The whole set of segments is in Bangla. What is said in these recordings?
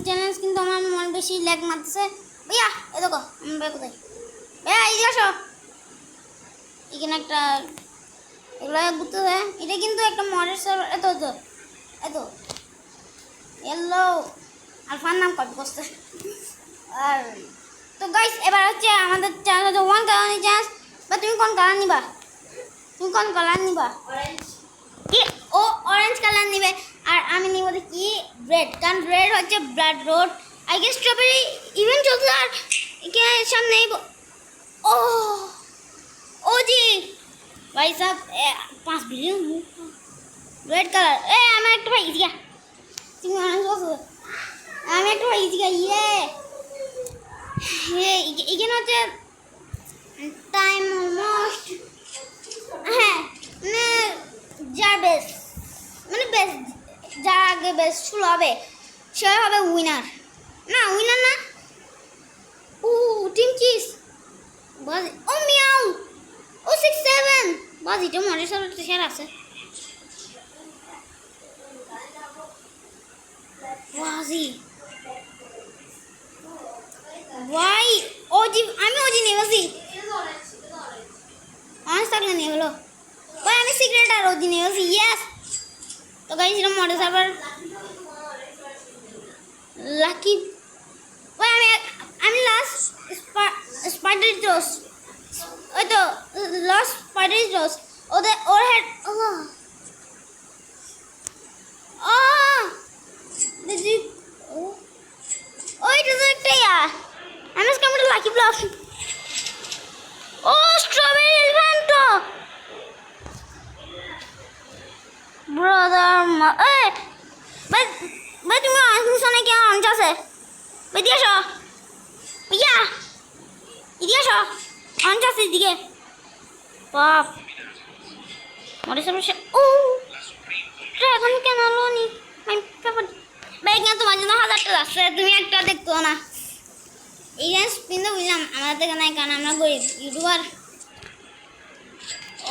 চ্যালেঞ্জ কিন্তু আমার মনে বেশি ল্যাগ মারতেছে। ভাইয়া এ দেখো ভাই কোথায়, ভাইয়া এই আসো, এখানে একটা এগুলো ঘুরতে দেয়। এটা কিন্তু একটা মডেল সার্ভার। এত তো এত এলো আলফার নাম কপি করছে। আর তো গাইস এবার হচ্ছে আমাদের চ্যানেল হচ্ছে 1 কালার চান্স। বা তুমি কোন কালার নিবা? তুমি কোন কালার নিবা? কি ও অরেঞ্জ কালার নিবে আর আমি নিব কি রেড, কারণ রেড হচ্ছে blood road. I guess strawberry event চলছে আর এখানে সামনে ও ও জি ভাই সাহেব 5 বিলিয়ন রেড কালার। আমি একটা ভাই ইজিয়া, তুমি অরেঞ্জ বসো, আমি একটা ভাই ইজিয়া। এখানে হচ্ছে টাইম অলমোস্ট। হ্যাঁ মানে যার বেস্ট মানে বেস্ট যার আগে বেস্ট শুরু হবে সে হবে উইনার। না উইনার না, ও টিম চিজ বাজি। ও মিয়াও, ও 6-7 বাজিটা মনে সবটা শেয়ার আছে। বাজি ভাই ওজি, আমি ওজি নিয়ে বাজি অনেক থাকলে নিয়ে হলো ভাই, আমি সিক্রেট আর ওজি নিয়ে বাজি। ইয়েস তো গাইস এটা মডেল সার্ভার লাকি ভাই। আমি লাস্ট স্পাইডার জোস, ওই তো লাস্ট স্পাইডার জোস ওদের ওর হেড দিদি ওইটা তো একটা আমি আজকে আমরা লাকি ব্লক। ও স্ট্রবেরি এলিফ্যান্ট ব্রাদার ভাই ভাই তুমি শুনে কি অঞ্চ আছে ভাই দিয়ে আসো ভাইয়া, এদিকে আসো অঞ্চ আছে এদিকে বাপ মরে সব। ও এখন কেন আলো নি ভাই কেন তোমার জন্য 1000 টাকা আছে, তুমি একটা দেখতো না। এই স্পিন তো বুঝলাম আমাদের থেকে নাই, কারণ আমরা গরিব ইউটিউবার।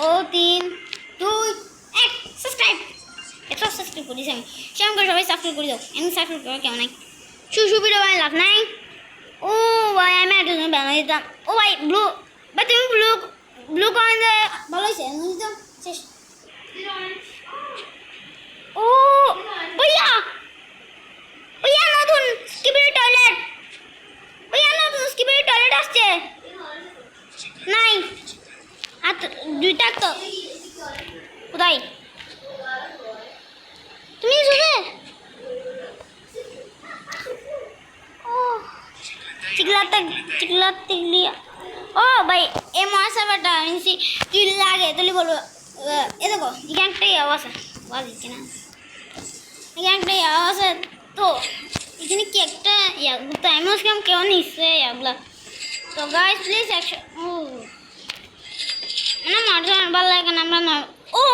ও 3 2 1 সাবস্ক্রাইব, এটা সাবস্ক্রাইব করে দিছি আমি। সেরকম করে সবাই সাবস্ক্রাইব করে দাও, আমি সাবস্ক্রাইব করে কেমন নাই শুশু ভিডিও বানাই লাভ নাই। ও ভাই আমি একটা জন্য বানাই দিতাম। ও ভাই ব্লু ভাই তুমি ব্লু ব্লু করে দে ভালো হয়েছে নিতাম শেষ। ও ভাইয়া ভাইয়া নতুন স্কিবিডি টয়লেট, ভাইয়া নতুন স্কিবিডি টয়লেট আসছে নাই আর দুইটা তো কোথায় তুমি শুনে ও চিকলাতে লিয়া। ও ভাই এ মহাসভাটা মিনসি কি লাগে তুলি বলবো। এ দেখো এখানে একটাই আওয়াজ দিচ্ছে না, এখানে একটাই আওয়াজ তো এখানে কি একটা টাইম কেমন কেউ নিচ্ছে এগুলা। তো গাইস প্লিজ অ্যাকশন না মারতে ভালো লাগে না আমরা না। ও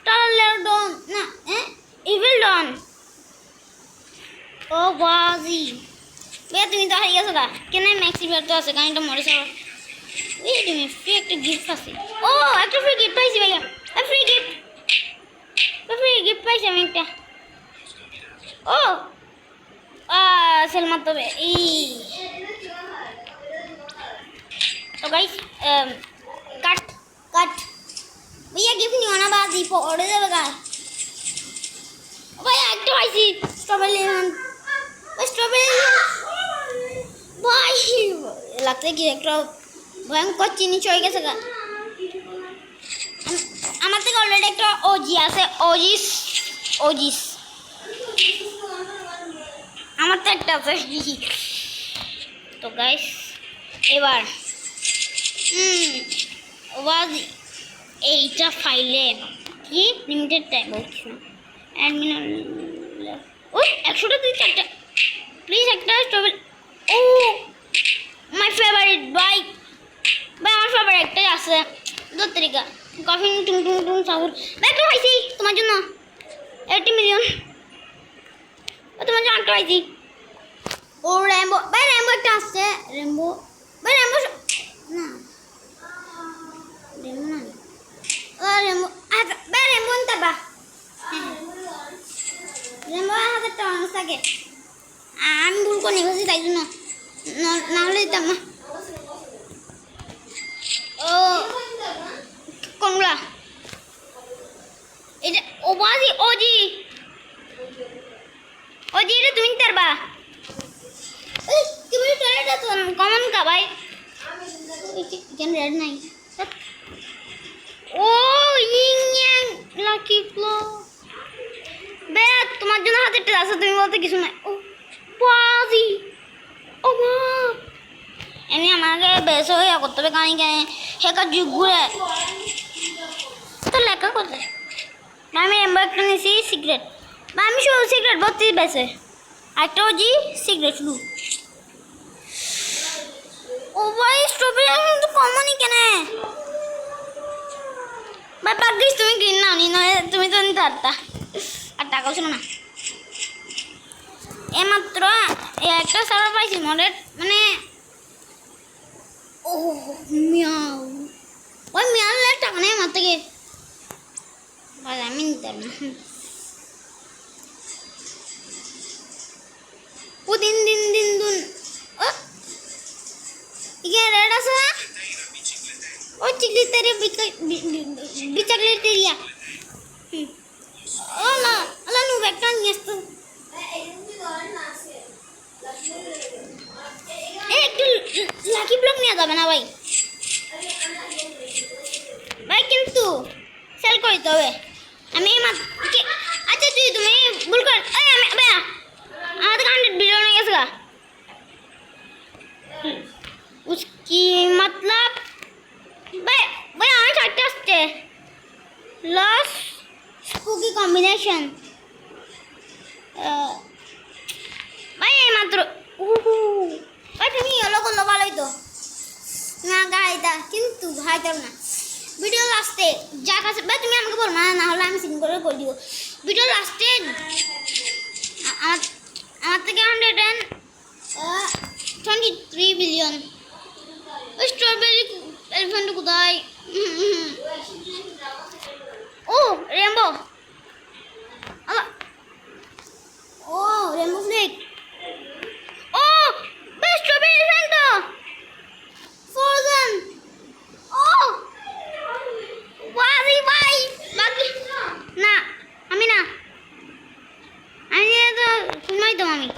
টালের ডন না ইভিল ডন। ও বাজি বে তুমি তো হারিয়ে গেছো গা কেন ম্যাক্সি বের তো আছে কারণ এটা মরে যাবে। এই তুমি ফ্রি একটা গিফট আছে। ও একটা ফ্রি গিফট পাইছি ভাইয়া, ফ্রি গিফট পাইছি আমি একটা। ও সেল মারতে হবে এই। তো গাইস কাট भैया गिफ्ट नहीं होना बात दीपो ओढ़े जावे का भैया একটা পাইছি স্ট্রবেরি ভাই লাগতে কি একটা ভয়ঙ্কর জিনিস হয়ে গেছে গা। আমার থেকে অলরেডি একটা ওজি আছে, ওজিস আমার তো একটা আছে। তো গাইস এবার ওয়াজি এইটা ফাইলে কি লিমিটেড টাইম বলছি না অ্যাডমিন ও 100টা দিচ্ছে একটা প্লিজ একটা স্ট্রবেরি। ও মাই ফেভারিট ভাই আমার ফেভারিট একটাই আছে দত্তরিকা কফি টুং টুং টুং সাউর একটা পাইছি তোমার জন্য 80 মিলিয়ন তোমার জন্য একটা পাইছি। ও র্যাম্বো ভাই র্যাম্বো একটা আসছে র্যাম্বো ভাই র্যাম্বো না র্যাম্বো না র্যাম্বো ভাই র্যাম্বো নিতে বা র্যাম্বো হাতে টন থাকে আমি ভুল করে নিয়েছি তাই জন্য, না হলে দিতাম না। ও কোনগুলা? এটা ওবাজি ওজি ওজি, এটা তুমি তারবা তুমি টয়লেট তো কমন কা ভাই, কেন রেড নাই? ও ইং লাকি ফ্লো বে, তোমার জন্য হাতে একটা আছে, তুমি বলতে কিছু নাই। ও বাজি, ও মা, এমনি আমাকে বেশ হয়ে করতে হবে কারণ কেন হেকার যুগ ঘুরে তো লেখা করতে। আমি এম্বার একটা নিয়েছি সিগারেট, বা আমি শুধু সিগারেট ভর্তি বেছে, একটা ওজি সিগারেট শুধু। ও ভাই স্ট্রবেরি কিন্তু কমনই কেন ভাই? পাগলিস তুমি গ্রিন নাও নি, নয় তুমি তো নিতে পারতা। আর টাকাও ছিল না। এইমাত্র একটা সার্ভার পাইছি মডেল, মানে ও মিয়াও, ওই মিয়ালের টাকা নেই আমার থেকে ভাই, আমি নিতে না। ও দিন দিন দিন দিন ও রেড আছে না? ও চিকলি তেরে বিচাকলি তেরিয়া। ও না আলা নু একটা নিয়ে আসতো। একটু লাকি ব্লক নিয়ে যাবে না ভাই? ভাই কিন্তু সেল করতে হবে। আমি আচ্ছা তুমি ভুল কর, আমি আমাদের 100 বিলিয়ন হয়ে গেছে গা। उसकी मतलब भाई भाई আমার চারটে আসছে লস স্পুকি কম্বিনেশন ভাই এই মাত্র ভাই তুমি ইয়েলো করলো ভালোই তো না গাইতা, কিন্তু ভাইতাম না। ভিডিও লাস্টে যা কাছে ভাই তুমি আমাকে বল না হলে আমি সিন করে বল দিব। ভিডিও লাস্টে আমার থেকে 123 বিলিয়ন। ওই স্ট্রবেরি এলিফ্যান্ট কোথায়? ও রেমবো, ও রেমবো ফ্লেক, ও বেস্ট স্ট্রবেরি এলিফ্যান্ট ফ্রোজেন। ও বাজি ভাই বাকি না, আমি না, আমি তো শুনমাই তো আমি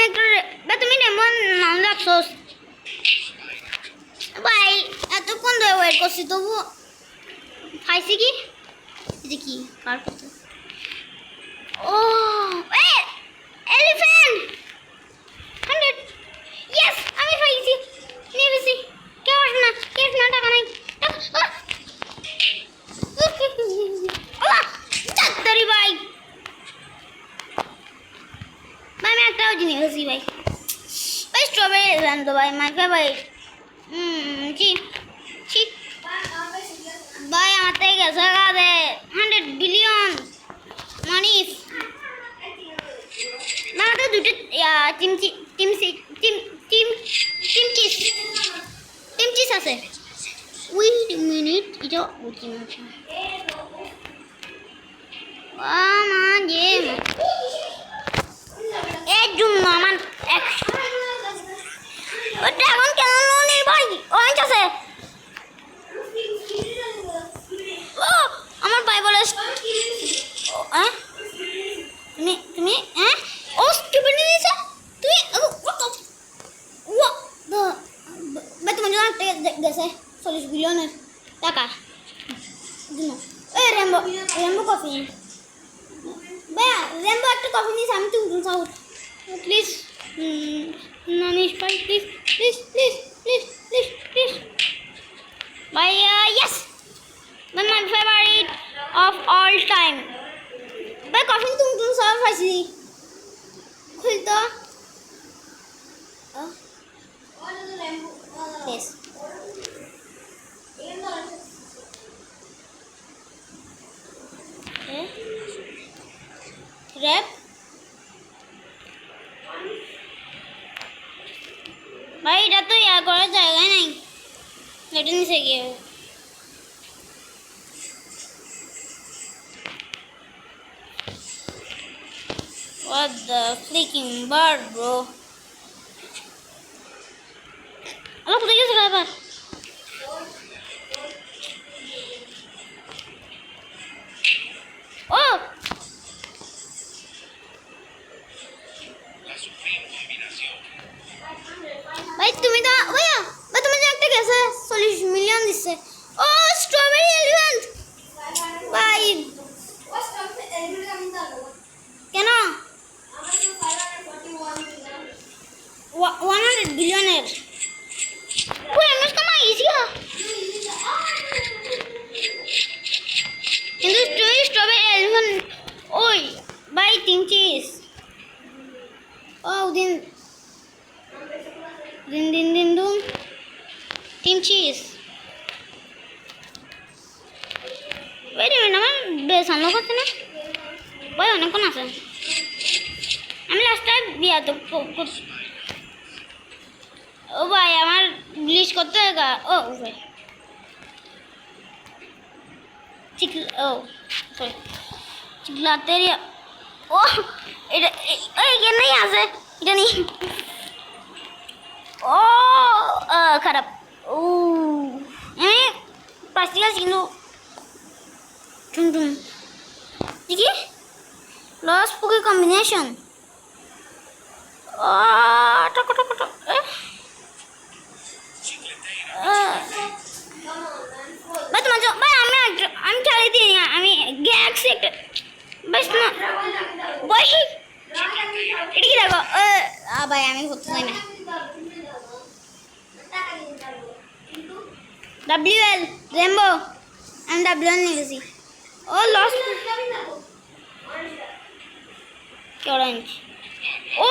একটা বা তুমি নেমন নাম রাখছোস ভাই, এতক্ষণ ধরে ওয়েট করছি তবু খাইছি কি এটা কি কার কথা? ও এলিফ্যান্ট 100 ইয়েস, আমি খাইছি নিয়ে গেছি। কেউ আসে না, কেউ না, টাকা নাই। চাত্তারি ভাই ভাই আমি একটাও জিনিস গেছি ভাই। ভাই স্ট্রবেরি এলিফ্যান্ট তো ভাই মাই ফেভারিট। জি জি ভাই আমার থেকে গেছে গাছে 100 বিলিয়ন মানিস। আমাদের দুটো টিমচিস আছে। ওয়েট এ মিনিট, এটা ওটি মাছ আমার যে এর জন্য আমার ওটা এখন কেন নেই ভাই? অরেঞ্জ আছে। ও আমার ভাই বলে তুমি ও স্টুপিড নিয়েছ তুমি। তোমার জন্য গেছে 40 বিলিয়নের টাকা। রেমবো রেমবো কফি ভাইয়া, রেমবো একটা কফি নিয়েছে, আমি তুমি সাউথ প্লিজ নানিশ ভাই please please please please please please ভাইয়া। ইয়েস ভাই my favourite of all time ভাই। কফি তুমি সব পাইছি খুলতো Yes. Rap. ভাই এটা তো ইয়া করার জায়গা নাই, এটা নিচে গিয়ে What the freaking bird, bro? Allah কোথায় গেছে আবার? ও ভাই তুমি তো ভাইয়া ভাই তুমি যে একটা গেছে 40 মিলিয়ন দিচ্ছে। ও স্ট্রবেরি এলিফ্যান্ট ভাই কেন 100 বিলিয়নের ওই আমি কামাই গেছি কিন্তু স্ট্রবেরি এলিফ্যান্ট ওই ভাই 3 চিজ ও দিন দিন দিন দিন দিন 3 চিজ ওয়েট এ মিনিট আমার বেশ আনলো করছে না ভাই অনেকক্ষণ আছে আমি লাস্ট টাইম বিয়া তো ও ভাই আমার গ্লিচ করতে গা ও ভাই ঠিক ও সরি চিকলাতেরিয়া ও এটা এখানেই আছে এটা নেই ও খারাপ ও আমি প্লাস্টিক আছে কিন্তু টুম টুম দেখি লস পোকে কম্বিনেশন টক টক টক ভাই তোমার ভাই আমি চালিয়ে দিই আমি গ্যাক্সি একটা বাস না ভাই এটা কি দেখো ভাই আমি করতে চাই না WL রেমবো আমি WL নিয়ে গেছি ও লস অরেঞ্জ ও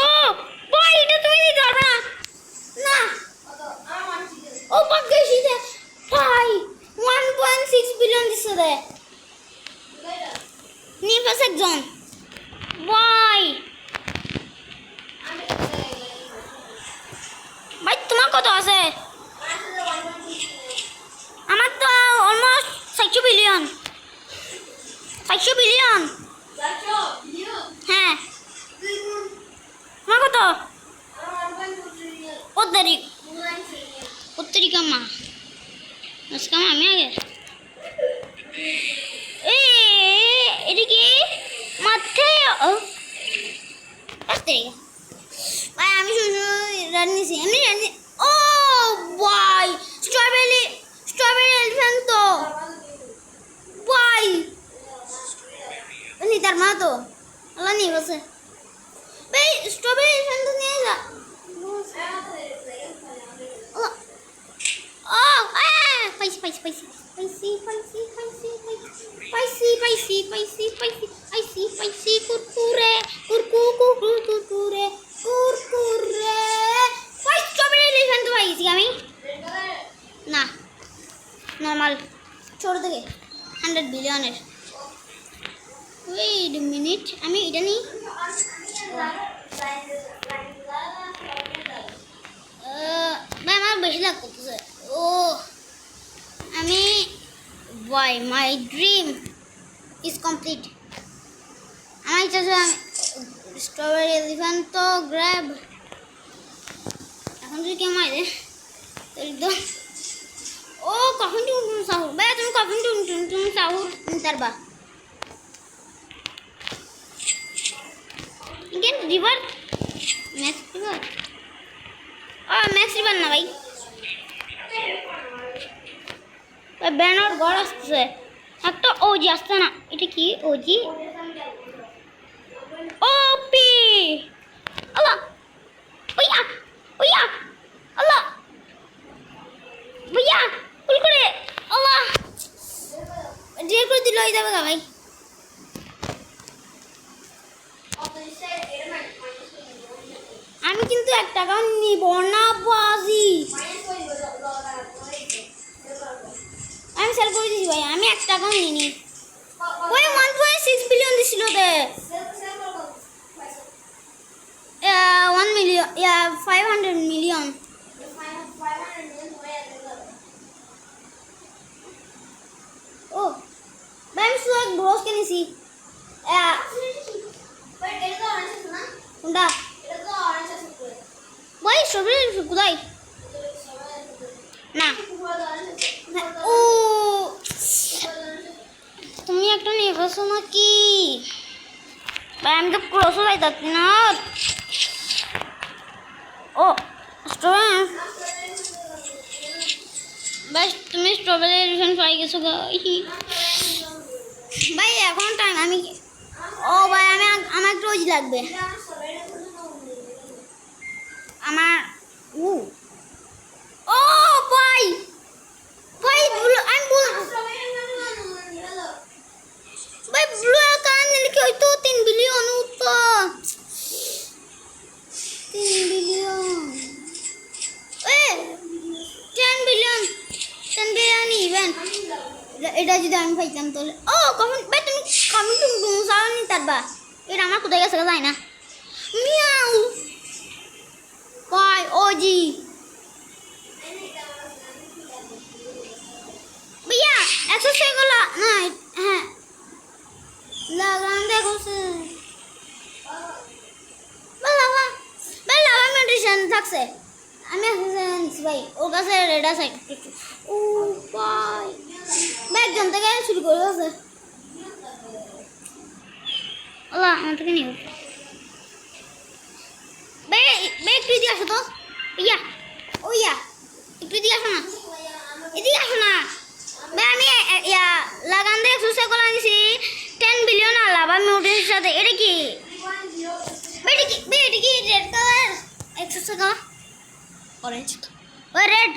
ভাই এটা তুমি দিতে পারবে না না ও পাক গেছি রে ভাই 1.6 বিলিয়ন দিছে রে নিফাস একজন ভাই ভাই তোমার কত আছে আমার তো অলমোস্ট 600 বিলিয়ন 600 বিলিয়ন হ্যাঁ তোমার কত উত্তরিকা মা আজকে আমি আগে এটা কি মাথায় ভাই আমি শুধু রান্নিছি এমনি রান্নি ও ভাই স্ট্রবেরি এলিফ্যান্ট তো ভাই তার মা তো আল্লাহ নিয়ে বসে ভাই স্ট্রবেরি এলিফ্যান্ট তো নিয়ে যা ও পাইছি পাইছি পাইছি পাইছি পাইছি পাইছি পাইছি পাইছি পাইছি পাইছি পাইছি পাইছি কুরকুরে কুরকুরে কুরকুরে ভাই স্ট্রবেরি এলিফ্যান্ট পাইছি আমি না নর্মাল ছোট থেকে 100 বিলিয়নের ওয়েট মিনিট আমি এটা নিই ভাই আমার বেশি লাগ করতেছে ও আমি ভাই মাই ড্রিম ইজ কমপ্লিট আমার ইচ্ছা আছে স্ট্রবেরি এলিফ্যান্ট তো গ্র্যাব এখন যদি কেউ মারে তাহলে তো ও কখন টুন সাহুর ভাই তুমি কখন টুন সাহুর তারবা ইগেন river next river max river না ভাই ব্যানার ঘর আসছে একটা ওজি আসছে না এটা কি ওজি ওপি আল্লাহ ওইয়া ওইয়া আল্লাহ ভাইয়া ফুল করে আল্লাহ ডিল করে দিল যাবে না ভাই আমি কিন্তু 1 টাকাও নিব না বাজি আমি সেল করে দিছি ভাই আমি 1 টাকাও নিইনি ওই 1.6 বিলিয়ন দিছিল তে 1 মিলিয়ন 500 মিলিয়ন ও ভাই আমি শুধু গ্রোস কিনেছি নাকি? ভাই আমি তো ক্লোজও যাইতাছি না। ও স্ট্রবেরি, ভাই তুমি স্ট্রবেরি এলিফেন্ট পাই গেছো গা। ভাই এখন টাইম আমি, ও ভাই আমি আমার একটু ওই লাগবে আমার। ও ভাই ভাই আমি ভাই ব্লু কান লিখে হয়তো 3 বিলিয়ন তো 3 বিলিয়ন এ 10 বিলিয়ন 10 বিলিয়ন ইভেন্ট। এটা যদি আমি পাইতাম তাহলে ও কমেন্ট ভাই তুমি কমেন্ট সাউন্ড নি তারবা এটা আমার কোথায় গেছে যায় না মিয়াও ভাই ওজি भैया एक्सरसाइज वाला ना है लगान देखो से বেলা মেডিসিন থাকছে আমি এক্সারসাইজ ভাই ওর কাছে রেড আছে ও ভাই ব্যাকগ্রাউন্ড থেকে শুরু করে আছে আল্লাহ আমার থেকে নিও বে একটু দিয়ে আসো তো ইয়া ও ইয়া একটু দিয়ে আসো না এদিকে আসো না ভাই আমি ইয়া লাগান দিয়ে এক্সারসাইজ করে আনছি 10 বিলিয়ন আল্লাহ বা মিউটের সাথে এটা কি এটা কি red colour exercise colour orange ওই রেড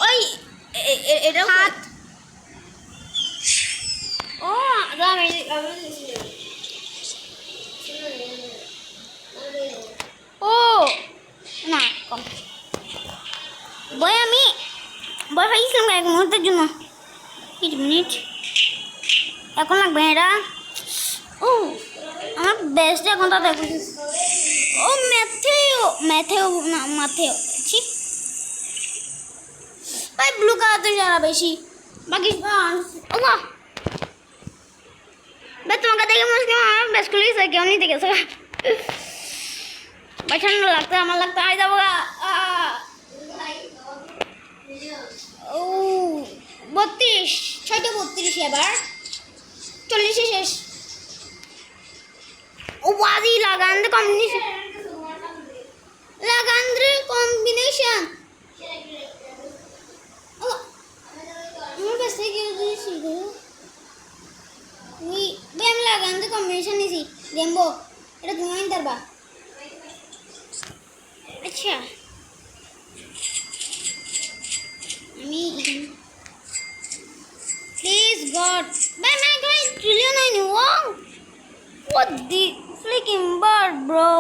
ওই এটা হাত ও আমি ও না কম বই আমি বই পাইছিলাম এক মুহূর্তের জন্য 1 মিনিট এখন লাগবে এটা ও আমার বেস্ট এখন তা দেখো ও ম্যাথেও না মাথেও ঠিক ভাই ব্লু কালার তো যারা বেশি বাকি ওমা ভাই তোমাকে দেখে মুশকিল আমার বেস্ট কলেজ আছে কেউ নিতে গেছে ভাই ঠান্ডা লাগতো আমার লাগতো আই যাবো ও 32 6টা 32 এবার 40 শেষ ও বাজি লাগান দে কম্বিনেশন ও আমার কাছে কি দিছি গো উই বেম লাগান দে কম্বিনেশন নিছি রেমবো এটা তুমি আইন পারবা আচ্ছা আমি please god by my god trillion I know what the freaking bird bro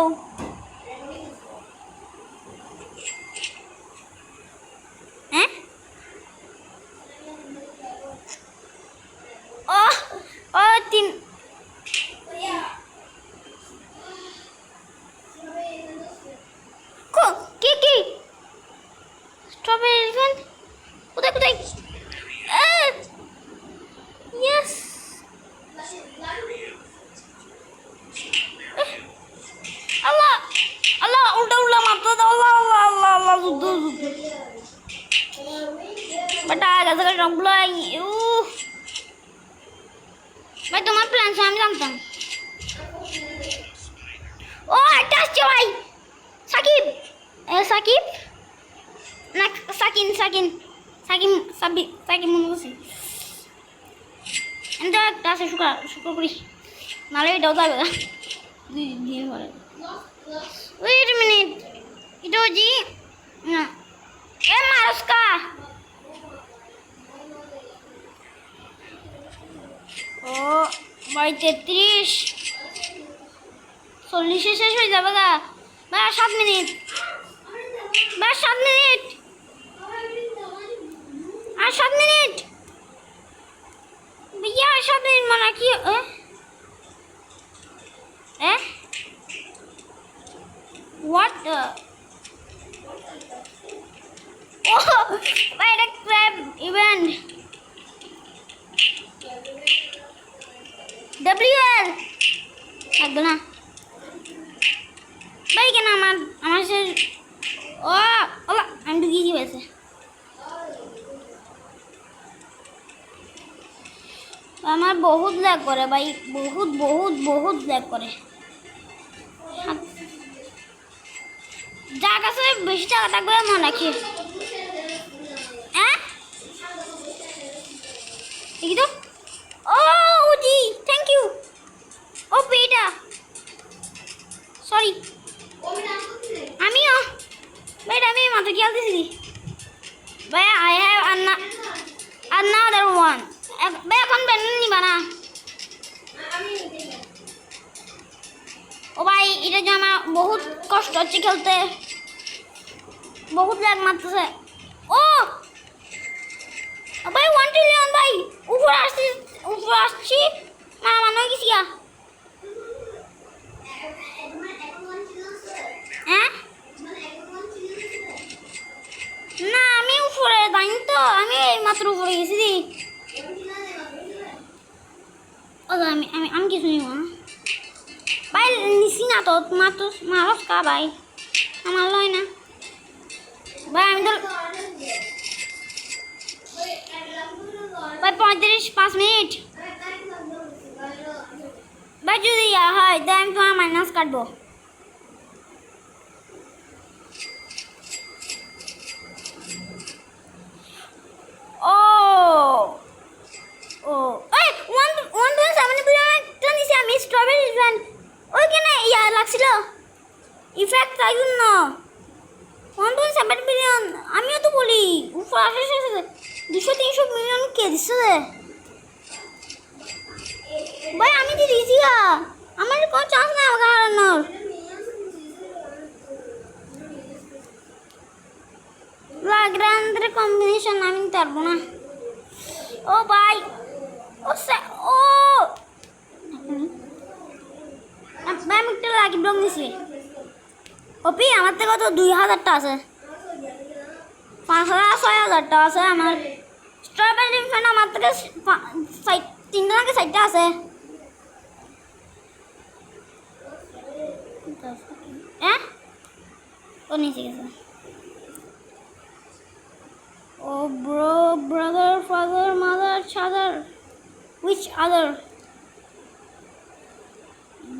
eh oh tin কি strawberry elephant কোথায় yes Allah udah মারতে দাও আল্লাহ যুদ্ধ বাটা গাছে সবগুলো ভাই তোমার প্ল্যান আমি জানতাম ও একটা আসছে ভাই সাকিব না সাকিব মনে করছি এটা একটা আছে শুক্র করি নাহলে এটাও যাবে না 2 দিন পরে wait a minute itu ji nah Maruska oh ভাই 33 40 শেষ হয়ে যাবে গা ভাই 7 মিনিট ভাই 7 মিনিট আর 7 মিনিট भैया 7 মিনিট মানে কি what the oh wait a crab event WL লাগবে না ভাই কেন আমার সে ও ওলা আমি ঢুকিয়ে দিয়েছে আমার বহুত ল্যাগ করে ভাই, বহুত বহুত বহুত ল্যাগ করে। যার কাছে বেশি টাকা থাকবে মনে রাখি। হ্যাঁ দেখি তো। ও জি থ্যাংক ইউ। ও পেটা সরি। আমিও ভাই আমি মাত্র খেলতেছি ভাই। I have another one। ভাই এখন ব্যান্ড নিবা না? ও ভাই এটা যে আমার বহুত কষ্ট হচ্ছে খেলতে, বহুত ল্যাগ মারতেছে। ও ভাই 1 ট্রিলিয়ন ভাই, উপরে আসছি উপরে আসছি, মানে হয়ে গেছি গা। হ্যাঁ না আমি উপরে জানি তো, আমি এই মাত্র উপরে গেছি দি। ও আমি আমি আমি কিছু নিব না ভাই, নিছি না তো তোমার তো মারস কা ভাই, আমার লয় না ভাই। আমি তো ভাই 35 মিনিট ভাই, যদি হয় তাই আমি তোমার মাইনাস কাটবো। ও ও এই 1.7 বিলিয়ন টা নিছি আমি স্ট্রবেরি ইভেন্ট। ওইখানে ইয়া লাগছিল ইফেক্ট, তাই জন্য 1.7 বিলিয়ন। আমিও তো বলি উপর আসে 200-300 মিলিয়ন কে দিচ্ছে রে ভাই। আমি তো দিয়েছি গা, আমার কোনো চান্স নাই আমাকে হারানোর। গ্রান্ডের কম্বিনেশন আমি নিতে পারবো না। ও ভাই ও ও ভাই আমি একটা লাকি ব্লক নিছি। ওপি আমার থেকে তো 2000টা আছে, 5000-6000টা আছে আমার। স্ট্রবেরি ফ্যান আমার থেকে 3টা নাকি 4টা আছে। হ্যাঁ ও নিচে গেছে। ও ব্রো ব্রাদার ফাদার মাদার চাদার উইচ আদার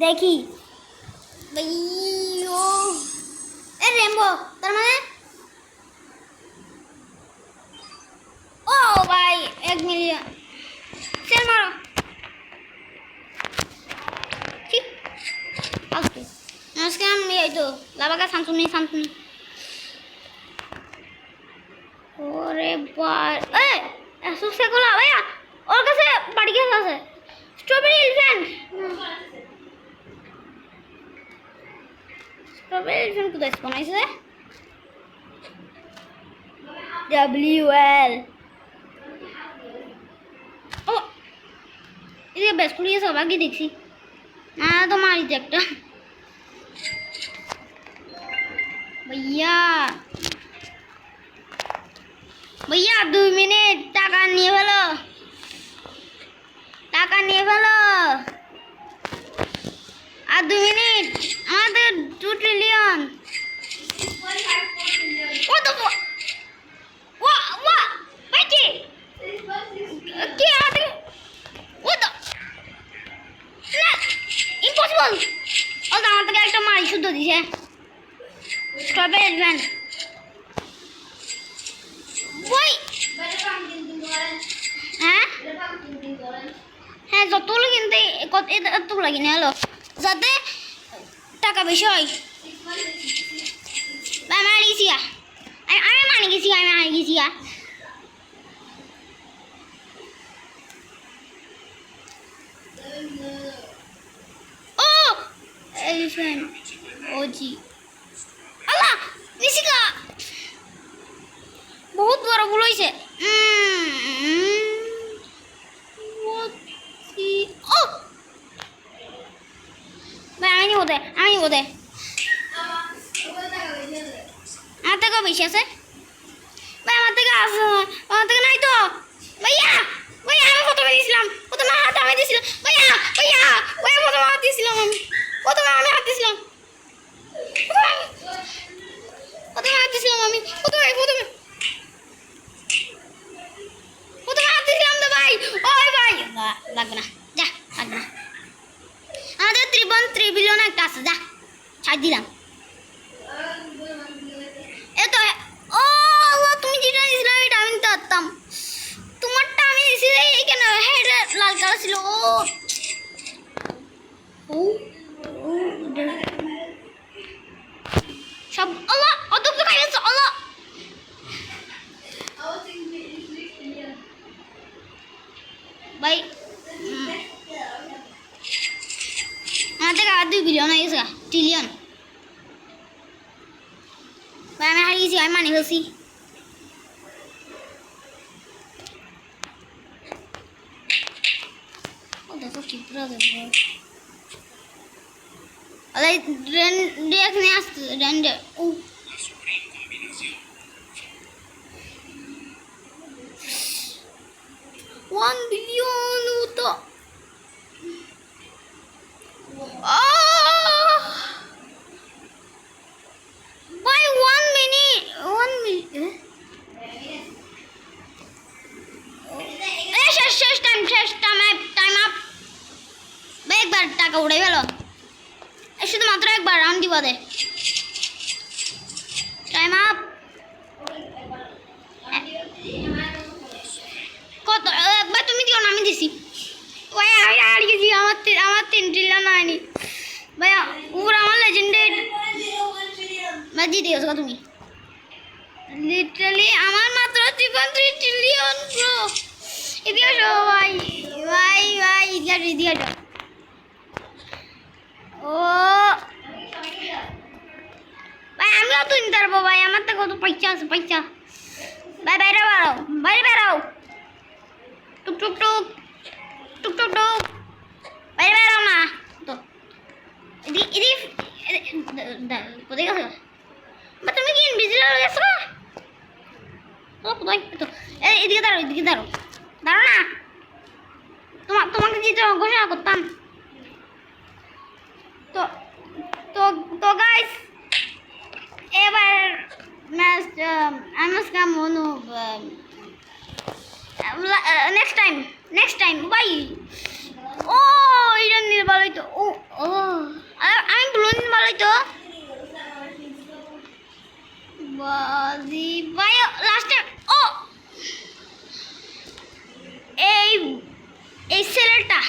দেখি ভাই। ও এ রেমবো তার মানে। ও ভাই 1 মিলিয়ন সেল মারো। ঠিক আছে নমস্কার, আমি এই তো লাভাকা শান্তনি শান্তনি। ওরে ভাই এ সুসে গোলা ভাইয়া, ওর কাছে বাড়ি গেছে আছে স্ট্রবেরি এলিফ্যান্ট। স্ট্রবেরি এলিফ্যান্ট কোথায় স্পন হয়েছে? WL ও এদিকে বেশ কুড়িয়ে সব আগে দেখছি না তো মারিতে একটা भैया भैया 2 মিনিট টাকা নিয়ে ফেলো, টাকা নিয়ে ফেলো। আর 2 মিনিট আমাদের 2 ট্রিলিয়ন। ও তো ওয়া ওয়া বাইটি কি আমাদের ও তো না ইম্পসিবল। ও তো আমার থেকে একটা মারি শুদ্ধ দিছে স্ট্রবেরি ইভেন্ট। ওই হ্যাঁ হ্যাঁ যতগুলো কিনতে এতগুলো কিনে হলো যাতে টাকা বেশি হয়। আমি মারি গেছি আমি মারি গেছি আমি মারি গেছি ও এলিফ্যান্ট ওজি আল্লাহ নিশিকা বহুত বড় ভুল হয়েছে। আমি নিব দে আমি নিব দে আমার থেকে বেশি আছে ভাই, আমার থেকে আছে আমার থেকে নাই তো ভাইয়া। ভাইয়া আমি প্রথমে দিয়েছিলাম, প্রথমে হাত আমি দিয়েছিলাম ভাইয়া ভাইয়া ভাইয়া প্রথমে হাত দিয়েছিলাম আমি, প্রথমে আমি হাত দিয়েছিলাম, প্রথমে হাত দিয়েছিলাম আমি, প্রথমে প্রথমে প্রথমে হাত দিয়েছিলাম তো ভাই। ওই ভাই একটা আছে, যা ছাড় দিলাম। এ তো ও আল্লাহ, তুমি যেটা দিয়েছিলে এটা আমি নিতে পারতাম, তোমারটা আমি দিয়েছি এইখানে। হ্যাঁ এটা লাল কালার ছিল। ও ও ও, সব আল্লাহ অত তো খাই গেছে আল্লাহ। ভাই আমার থেকে আর 2 বিলিয়ন হয়ে গেছে, ট্রিলিয়ন। ভাই আমি হারিয়ে গেছি, আমি মানি ফেলছি। ও দেখো কি পুরো দেখো আলাই রেন্ডেক্স নিয়ে আসছে, রেন্ডে। ও 1 বিলিয়ন তো ভাই 1 মিনিট 1 মিনিট শেষ টাইম আপ। ভাই একবার টাকা উড়াই গেল, শুধুমাত্র একবার রাউন্ড দিব দে। Time up. কত ভাই তুমি দিও না, আমি দিছি। ভাই আমি আর গেছি, আমার 3 ট্রিলিয়ন হয়নি ভাই। উপর আমার লেজেন্ডেড ভাই জিতে গেছো তুমি। লিটারালি আমার মাত্র 3.3 ট্রিলিয়ন ব্রো। এদিকে আসো ভাই ভাই ভাই, এদিকে আসো। ও ভাই আমিও তো নিতে পারবো ভাই, আমার তো কত পয়সা আছে, পয়সা। ভাই বাইরে বেরাও, বাইরে বেরাও। টুক টুক টুক টুক টুক টুক, বাইরে বেরাও না তো। এদিকে কোথায় গেছো? বা তুমি কি ইনভিজিবল হয়ে গেছো? ও কোথায় তো? এদিকে দাঁড়াও, এদিকে দাঁড়াও, দাঁড়াও না। তোমাকে জিতে ঘোষণা করতাম। তো তো তো গাইস এবার match Anushka Manu next time ভাই। ও এটা নিয়ে ভালো হইতো। ও ও আমি ব্লু নিয়ে ভালো হইতো বাজি ভাই লাস্টে। ও এই ছেলেটা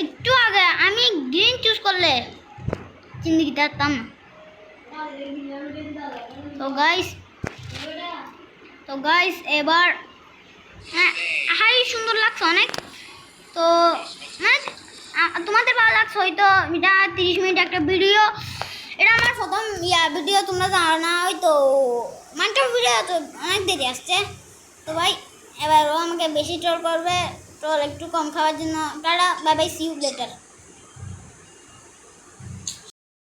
একটু আগে আমি গ্রিন চুজ করলে জিন্দিগিতে পারতাম না। তো গাইস এবার হ্যাঁ হাই সুন্দর লাগছে অনেক। তো মানে তোমাদের ভালো লাগছে হয়তো। এটা 30 মিনিট একটা ভিডিও, এটা আমার প্রথম ভিডিও, তোমরা জানো না হয়তো মানে ভিডিও তো অনেক দেরি আসছে। তো ভাই এবার ও আমাকে বেশি ট্রল করবে, ট্রল একটু কম খাওয়ার জন্য। টাটা, bye bye, see you letter.